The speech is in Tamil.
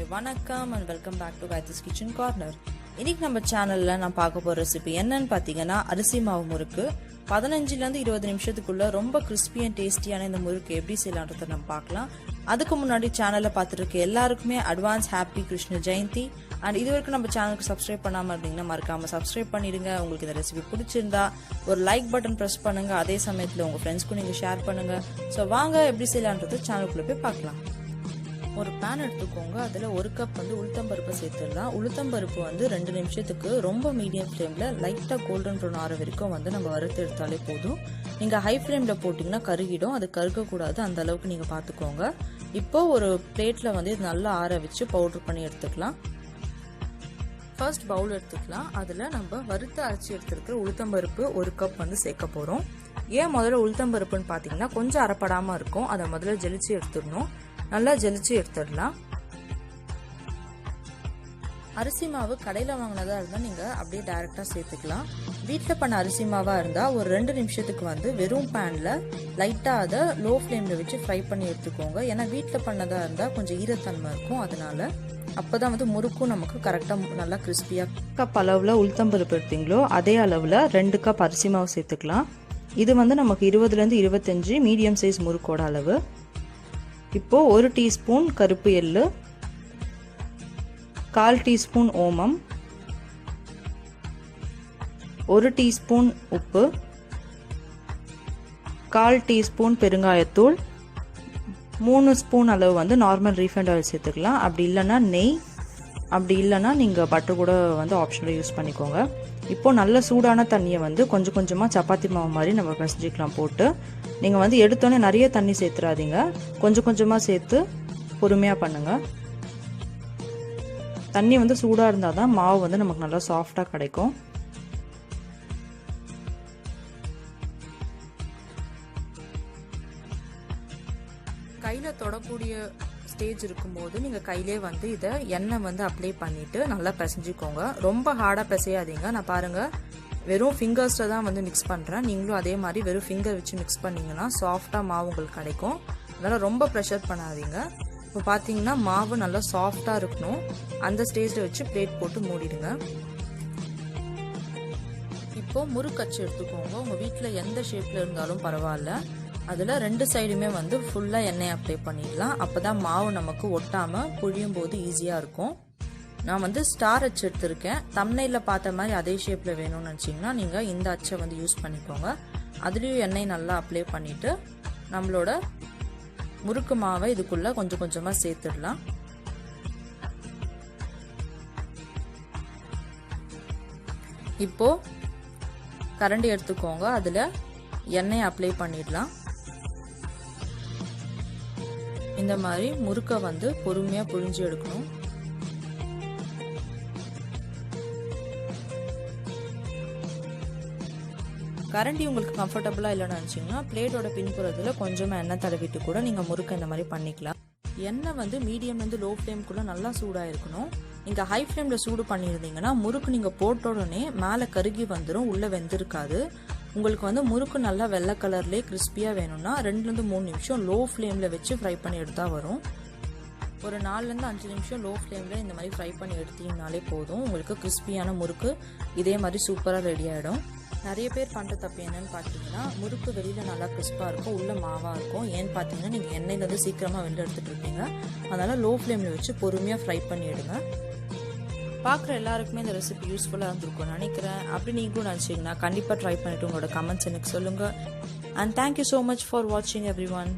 எல்லாருக்குமே வணக்கம் and welcome back to Gai3's Kitchen Corner. இன்னைக்கு நம்ம சேனல்ல நான் பார்க்க போற ரெசிபி என்னன்னு பாத்தீங்கன்னா அரிசி மாவு முறுக்கு. 15 ல இருந்து 20 நிமிஷத்துக்குள்ள ரொம்ப கிறிஸ்பி அண்ட் டேஸ்டியான இந்த முறுக்கு எப்படி செய்யலாம்ன்றத நம்ம பார்க்கலாம். அதுக்கு முன்னாடி சேனலை பார்த்துட்டு இருக்க எல்லாருக்குமே advance happy Krishna Jayanti. And இது வரைக்கும் நம்ம சேனலுக்கு சப்ஸ்கிரைப் பண்ணாம இருந்தீங்கன்னா மறக்காம சப்ஸ்கிரைப் பண்ணிடுங்க. உங்களுக்கு இந்த ரெசிபி பிடிச்சிருந்தா ஒரு லைக் பட்டன் பிரஸ் பண்ணுங்க. அதே சமயத்துல உங்க ஃப்ரெண்ட்ஸ்க்கும் நீங்க ஷேர் பண்ணுங்க. ஸோ வாங்க எப்படி செய்யலான்றது சேனலுக்குள்ள போய் பார்க்கலாம். ஒரு பேன் எடுத்துக்கோங்க. அதில் 1 கப் உளுத்தம்பருப்பு சேர்த்துடலாம். உளுத்தம்பருப்பு 2 நிமிஷத்துக்கு ரொம்ப மீடியம் ஃப்ளேமில் லைட்டாக கோல்டன் ப்ரௌன் ஆற வரைக்கும் நம்ம வறுத்து எடுத்தாலே போதும். நீங்கள் ஹை ஃப்ளேமில் போட்டிங்கன்னா கருகிடும். அது கருகக்கூடாது, அந்த அளவுக்கு நீங்கள் பார்த்துக்கோங்க. இப்போ ஒரு பிளேட்டில் இது நல்லா ஆற வச்சு பவுடர் பண்ணி எடுத்துக்கலாம். ஃபர்ஸ்ட் பவுல் எடுத்துக்கலாம். அதில் நம்ம வறுத்து அரைச்சி எடுத்துருக்கிற உளுத்தம்பருப்பு 1 கப் சேர்க்க போகிறோம். ஏன் முதல்ல உளுத்தம்பருப்புன்னு பார்த்தீங்கன்னா கொஞ்சம் அரைப்படாமல் இருக்கும். அதை முதல்ல ஜெலிச்சு எடுத்துடணும். நல்லா ஜெலிச்சு எடுத்துடலாம். அரிசி மாவு கடையில் வாங்கினதா இருந்தால் நீங்கள் அப்படியே டைரெக்டாக சேர்த்துக்கலாம். வீட்டில் பண்ண அரிசி மாவாக இருந்தால் ஒரு 2 நிமிஷத்துக்கு வெறும் பேனில் லைட்டாக அதை லோ ஃப்ளேமில் வச்சு ஃப்ரை பண்ணி எடுத்துக்கோங்க. ஏன்னா வீட்டில் பண்ணதாக இருந்தால் கொஞ்சம் ஈரத்தன்மை இருக்கும். அதனால அப்போ தான் முறுக்கும் நமக்கு கரெக்டாக நல்லா கிறிஸ்பியாக. கப் அளவில் உளுத்தம்பருப்பு எடுத்தீங்களோ அதே அளவில் 2 கப் அரிசி மாவு சேர்த்துக்கலாம். இது நமக்கு 20லேருந்து 25 மீடியம் சைஸ் முறுக்கோட அளவு. இப்போ 1 டீஸ்பூன் கருப்பு எள்ளு, 1/4 டீஸ்பூன் ஓமம், 1 டீஸ்பூன் உப்பு, 1/4 டீஸ்பூன் பெருங்காயத்தூள், 3 ஸ்பூன் அளவு நார்மல் ரீஃபைண்ட் ஆயில் சேர்த்துக்கலாம். அப்படி இல்லைன்னா நெய், அப்படி இல்லைன்னா நீங்கள் பட்டர் கூட ஆப்ஷனில் யூஸ் பண்ணிக்கோங்க. இப்போது நல்ல சூடான தண்ணியை கொஞ்சம் கொஞ்சமாக சப்பாத்தி மாவு மாதிரி நம்ம பிசைஞ்சிக்கலாம். போட்டு நீங்கள் எடுத்தோன்னே நிறைய தண்ணி சேர்த்துறாதீங்க. கொஞ்சம் கொஞ்சமாக சேர்த்து பொறுமையாக பண்ணுங்கள். தண்ணி சூடாக இருந்தால் தான் மாவு நமக்கு நல்லா சாஃப்டாக கிடைக்கும். கையில் தொடக்கூடிய ஸ்டேஜ் இருக்கும்போது நீங்கள் கையிலே இதை எண்ணெய் அப்ளை பண்ணிவிட்டு நல்லா பிசைஞ்சிக்கோங்க. ரொம்ப ஹார்டாக பிசையாதீங்க. நான் பாருங்கள் வெறும் ஃபிங்கர்ஸில் தான் மிக்ஸ் பண்ணுறேன். நீங்களும் அதே மாதிரி வெறும் ஃபிங்கர் வச்சு மிக்ஸ் பண்ணிங்கன்னா சாஃப்டாக மாவு உங்களுக்கு கிடைக்கும். அதனால் ரொம்ப ப்ரெஷர் பண்ணாதீங்க. இப்போ பார்த்தீங்கன்னா மாவு நல்லா சாஃப்டாக இருக்கணும். அந்த ஸ்டேஜில் வச்சு பிளேட் போட்டு மூடிடுங்க. இப்போது முறுக்கச்சு எடுத்துக்கோங்க. உங்கள் வீட்டில் எந்த ஷேப்பில் இருந்தாலும் பரவாயில்ல. அதில் 2 சைடுமே ஃபுல்லாக எண்ணெய் அப்ளை பண்ணிடலாம். அப்போ தான் மாவு நமக்கு ஒட்டாமல் புழியும் போது ஈஸியாக இருக்கும். நான் ஸ்டார் அச்சு எடுத்திருக்கேன். தம்ப்நெயிலில் பார்த்த மாதிரி அதே ஷேப்பில் வேணும்னு நினச்சிங்கன்னா நீங்கள் இந்த அச்சை யூஸ் பண்ணிக்கோங்க. அதுலேயும் எண்ணெய் நல்லா அப்ளை பண்ணிவிட்டு நம்மளோட முறுக்கு மாவை இதுக்குள்ளே கொஞ்சம் கொஞ்சமாக சேர்த்துடலாம். இப்போது கரண்டி எடுத்துக்கோங்க. அதில் எண்ணெய் அப்ளை பண்ணிடலாம். இந்த மாதிரி முறுக்கை பொறுமையாக புழிஞ்சு எடுக்கணும். கரண்டி உங்களுக்கு கம்ஃபர்டபுளாக இல்லைன்னு நினச்சிங்கன்னா பிளேட்டோட பின்புறத்தில் கொஞ்சமாக எண்ணெய் தடவிட்டு கூட நீங்கள் முறுக்கு இந்த மாதிரி பண்ணிக்கலாம். எண்ணெய் மீடியம்லேருந்து லோ ஃப்ளேம்குள்ளே நல்லா சூடாக இருக்கணும். நீங்கள் ஹை ஃப்ளேமில் சூடு பண்ணியிருந்தீங்கன்னா முறுக்கு நீங்கள் போட்ட உடனே மேலே கருகி வந்துடும், உள்ளே வெந்திருக்காது. உங்களுக்கு முறுக்கு நல்லா வெள்ளை கலர்லேயே கிறிஸ்பியாக வேணும்னா 2லேருந்து 3 நிமிஷம் லோ ஃப்ளேமில் வச்சு ஃப்ரை பண்ணி எடுத்தால் வரும். ஒரு 4லேருந்து 5 நிமிஷம் லோ ஃப்ளேமில் இந்த மாதிரி ஃப்ரை பண்ணி எடுத்தீங்கனாலே போதும். உங்களுக்கு கிறிஸ்பியான முறுக்கு இதே மாதிரி சூப்பராக ரெடி ஆகிடும். நிறைய பேர் பண்ணுற தப்பு என்னன்னு பார்த்தீங்கன்னா முறுக்கு வெளியில் நல்லா கிறிஸ்பாக இருக்கும், உள்ள மாவாக இருக்கும். ஏன்னு பார்த்தீங்கன்னா நீங்கள் எண்ணெயிலேருந்து சீக்கிரமாக வெளில எடுத்துகிட்டு இருப்பீங்க. அதனால் லோ ஃப்ளேமில் வச்சு பொறுமையாக ஃப்ரை பண்ணி எடுங்க. பார்க்குற எல்லாருக்குமே இந்த ரெசிபி யூஸ்ஃபுல்லாக இருந்திருக்கும்னு நினைக்கிறேன். அப்படி நீங்களும் நினச்சிங்கன்னா கண்டிப்பாக ட்ரை பண்ணிவிட்டு உங்களோட கமெண்ட்ஸ் எனக்கு சொல்லுங்கள். And thank you so much for வாட்சிங் எவ்ரி ஒன்.